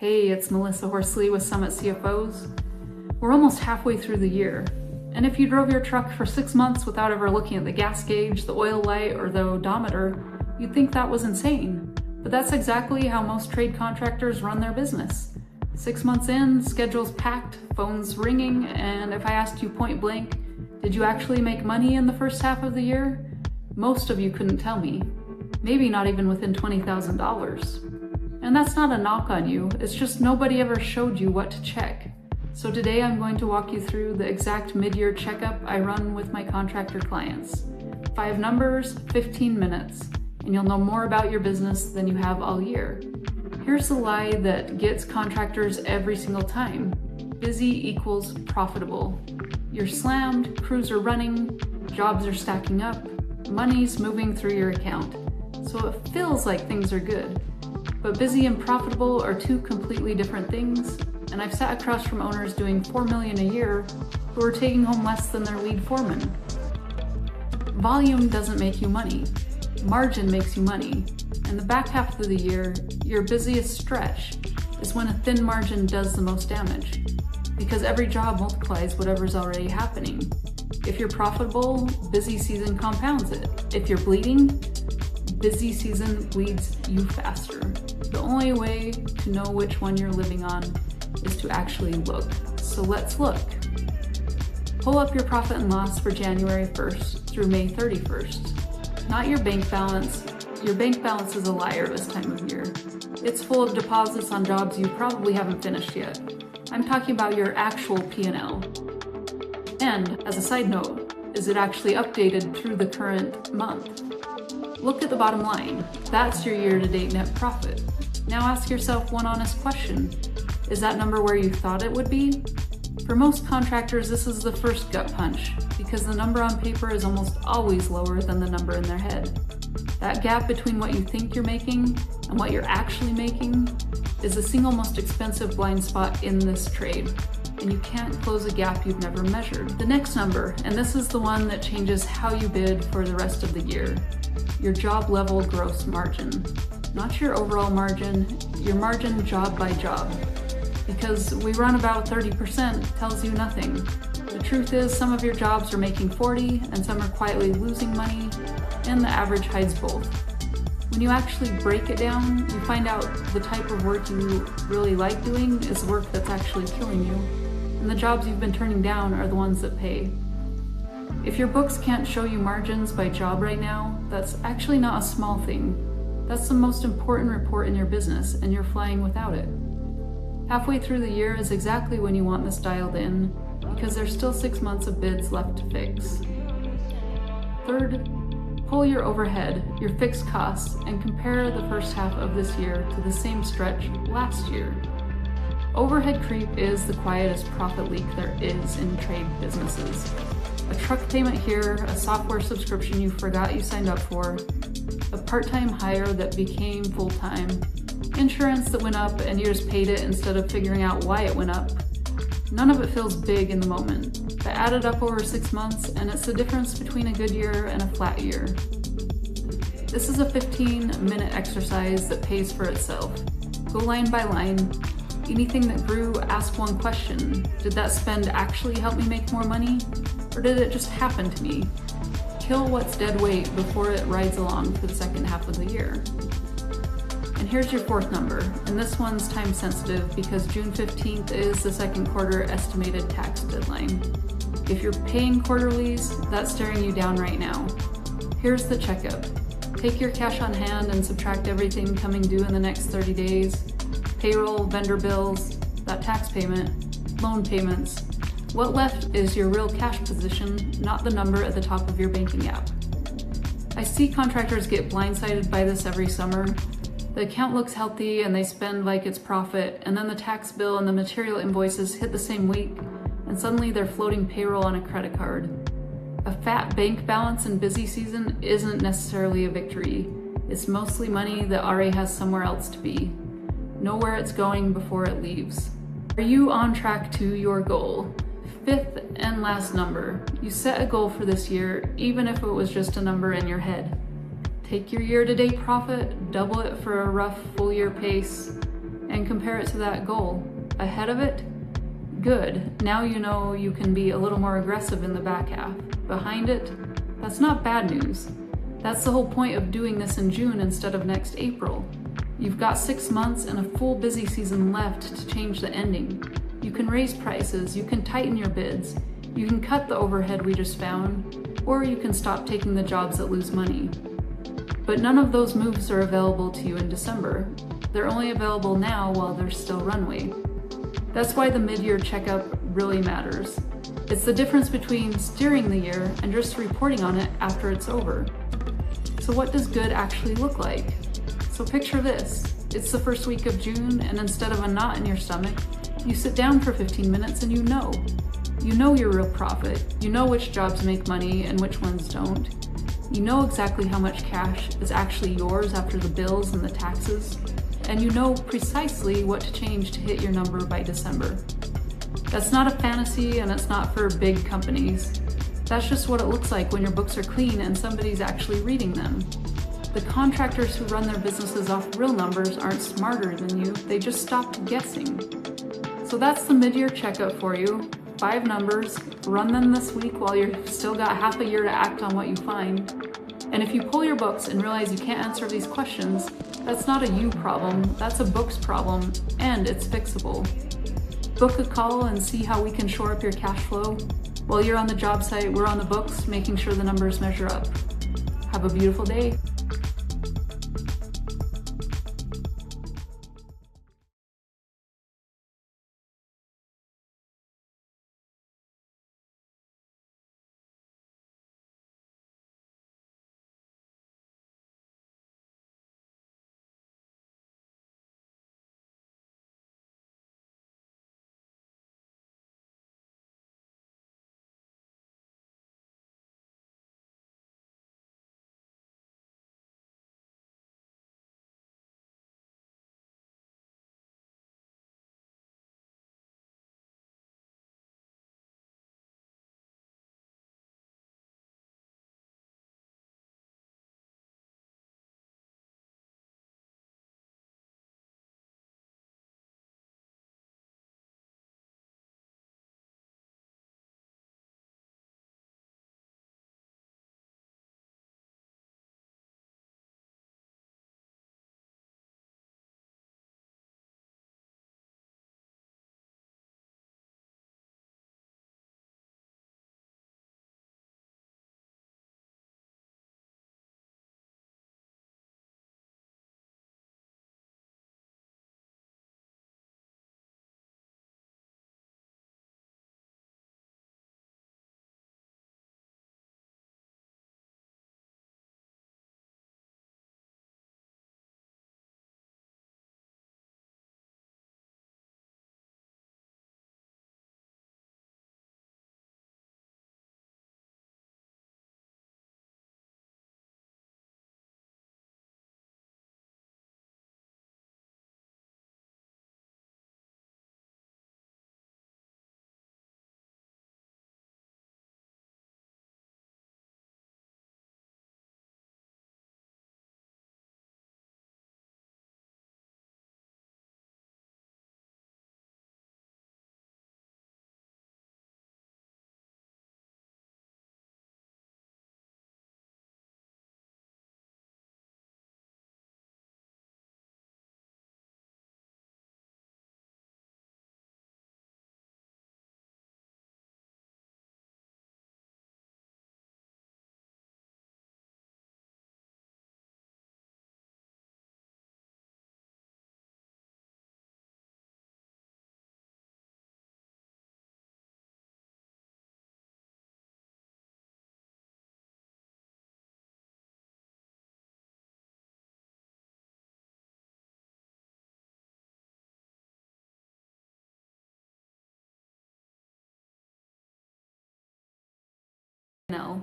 Hey, it's Melissa Horsley with Summit CFOs. We're almost halfway through the year, and if you drove your truck for 6 months without ever looking at the gas gauge, the oil light, or the odometer, you'd think that was insane. But that's exactly how most trade contractors run their business. 6 months in, schedule's packed, phone's ringing, and if I asked you point blank, did you actually make money in the first half of the year? Most of you couldn't tell me. Maybe not even within $20,000. And that's not a knock on you, it's just nobody ever showed you what to check. So today I'm going to walk you through the exact mid-year checkup I run with my contractor clients. 5 numbers, 15 minutes, and you'll know more about your business than you have all year. Here's the lie that gets contractors every single time. Busy equals profitable. You're slammed, crews are running, jobs are stacking up, money's moving through your account. So it feels like things are good. But busy and profitable are two completely different things, and I've sat across from owners doing $4 million a year who are taking home less than their lead foreman. Volume doesn't make you money. Margin makes you money. And the back half of the year, your busiest stretch, is when a thin margin does the most damage, because every job multiplies whatever's already happening. If you're profitable, busy season compounds it. If you're bleeding, busy season bleeds you faster. The only way to know which one you're living on is to actually look. So let's look. Pull up your profit and loss for January 1st through May 31st. Not your bank balance. Your bank balance is a liar this time of year. It's full of deposits on jobs you probably haven't finished yet. I'm talking about your actual P&L. And as a side note, is it actually updated through the current month? Look at the bottom line. That's your year-to-date net profit. Now ask yourself one honest question. Is that number where you thought it would be? For most contractors, this is the first gut punch, because the number on paper is almost always lower than the number in their head. That gap between what you think you're making and what you're actually making is the single most expensive blind spot in this trade, and you can't close a gap you've never measured. The next number, and this is the one that changes how you bid for the rest of the year, your job level gross margin. Not your overall margin, your margin job by job. Because we run about 30% tells you nothing. The truth is some of your jobs are making 40 and some are quietly losing money, and the average hides both. When you actually break it down, you find out the type of work you really like doing is work that's actually killing you, and the jobs you've been turning down are the ones that pay. If your books can't show you margins by job right now, that's actually not a small thing. That's the most important report in your business, and you're flying without it. Halfway through the year is exactly when you want this dialed in, because there's still 6 months of bids left to fix. Third, pull your overhead, your fixed costs, and compare the first half of this year to the same stretch last year. Overhead creep is the quietest profit leak there is in trade businesses. A truck payment here, a software subscription you forgot you signed up for, a part-time hire that became full-time, insurance that went up and you just paid it instead of figuring out why it went up. None of it feels big in the moment, but added up over 6 months, and it's the difference between a good year and a flat year. This is a 15-minute exercise that pays for itself. Go line by line. Anything that grew, ask one question. Did that spend actually help me make more money? Or did it just happen to me? Kill what's dead weight before it rides along for the second half of the year. And here's your fourth number, and this one's time sensitive because June 15th is the second quarter estimated tax deadline. If you're paying quarterlies, that's staring you down right now. Here's the checkup. Take your cash on hand and subtract everything coming due in the next 30 days. Payroll, vendor bills, that tax payment, loan payments. What left is your real cash position, not the number at the top of your banking app. I see contractors get blindsided by this every summer. The account looks healthy and they spend like it's profit, and then the tax bill and the material invoices hit the same week, and suddenly they're floating payroll on a credit card. A fat bank balance in busy season isn't necessarily a victory. It's mostly money that already has somewhere else to be. Know where it's going before it leaves. Are you on track to your goal? Fifth and last number. You set a goal for this year, even if it was just a number in your head. Take your year-to-date profit, double it for a rough full-year pace, and compare it to that goal. Ahead of it? Good. Now you know you can be a little more aggressive in the back half. Behind it? That's not bad news. That's the whole point of doing this in June instead of next April. You've got 6 months and a full busy season left to change the ending. You can raise prices, you can tighten your bids, you can cut the overhead we just found, or you can stop taking the jobs that lose money. But none of those moves are available to you in December. They're only available now while there's still runway. That's why the mid-year checkup really matters. It's the difference between steering the year and just reporting on it after it's over. So what does good actually look like? So picture this. It's the first week of June, and instead of a knot in your stomach, you sit down for 15 minutes and you know. You know your real profit. You know which jobs make money and which ones don't. You know exactly how much cash is actually yours after the bills and the taxes. And you know precisely what to change to hit your number by December. That's not a fantasy, and it's not for big companies. That's just what it looks like when your books are clean and somebody's actually reading them. The contractors who run their businesses off real numbers aren't smarter than you, they just stopped guessing. So that's the mid-year checkup for you. 5 numbers, run them this week while you've still got half a year to act on what you find. And if you pull your books and realize you can't answer these questions, that's not a you problem, that's a books problem, and it's fixable. Book a call and see how we can shore up your cash flow. While you're on the job site, we're on the books, making sure the numbers measure up. Have a beautiful day. No.